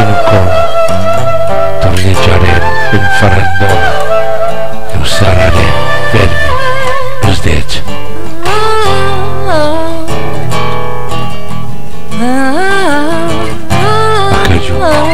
ancora, torneggiaremo fino a fare d'ora, non saremo fermi, lo sdegno. A che giù.